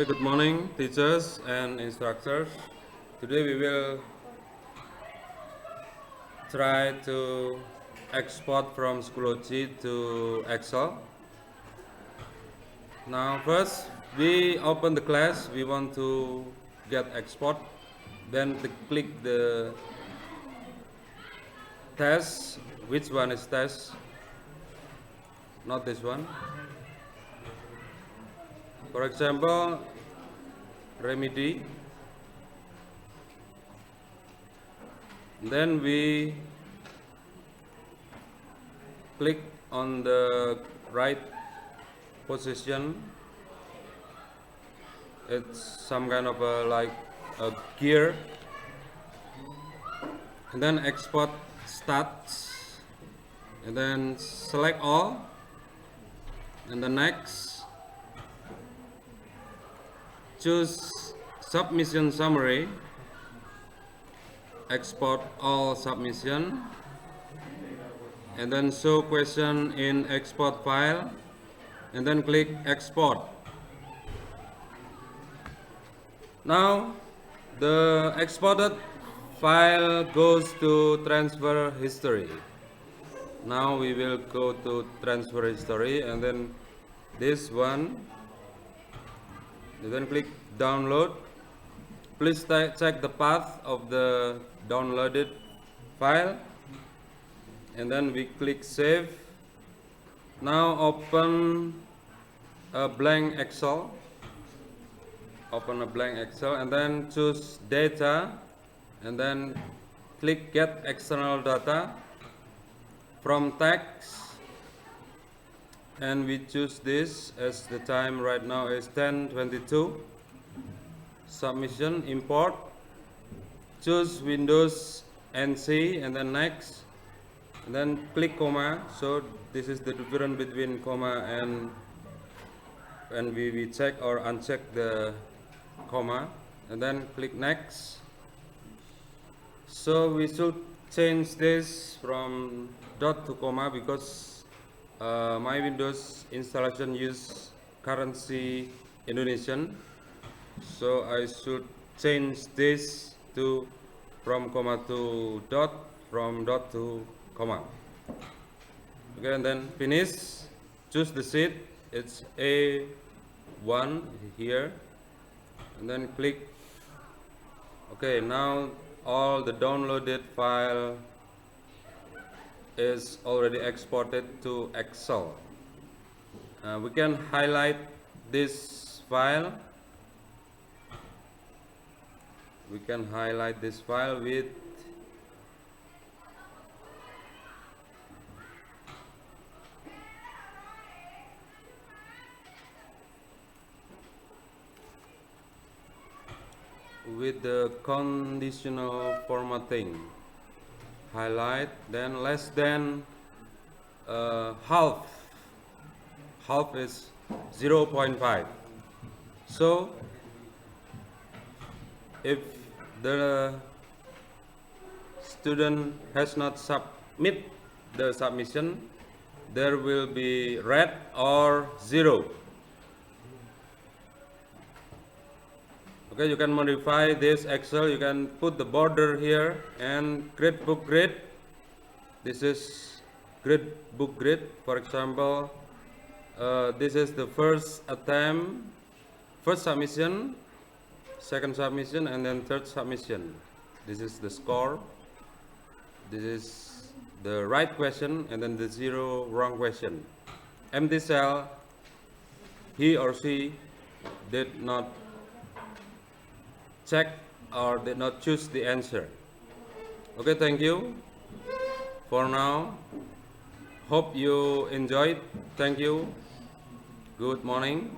Good morning, teachers and instructors. Today we will try to export from Schoology to Excel. Now first, we open the class. We want to get export. Then click the test. Which one is test? Not this one. For example, remedy. Then we click on the right position. It's some kind of like a gear. And then export stats. And then select all. And the next, choose submission summary. Export all submission. And then show question in export file. And then click export. Now the exported file goes to transfer history. Now we will go to transfer history and then this one, and then click download. Please check the path of the downloaded file and then we click save. Now open a blank Excel. Open a blank Excel and then choose data and then click get external data from text and we choose this as the time right now is 10:22. Submission, import, choose Windows NC and then next and then click comma. So this is the difference between comma and we check or uncheck the comma and then click next. So we should change this from dot to comma because my Windows installation use currency Indonesian, so I should change this to from comma to dot, from dot to comma. Okay, and then finish. Choose the sheet. It's A1 here, and then click. Okay, now all the downloaded file is already exported to Excel. We can highlight this file. We can highlight this file with the conditional formatting. Highlight, then less than half is 0.5. So if the student has not submit the submission, there will be red or 0. Okay, you can modify this Excel. You can put the border here and grade book grade. This is grade book grade. For example, this is the first attempt, first submission, second submission, and then third submission. This is the score. This is the right question, and then the 0 wrong question. Empty cell, he or she did not check or did not choose the answer. Okay, thank you for now. Hope you enjoyed. Thank you. Good morning.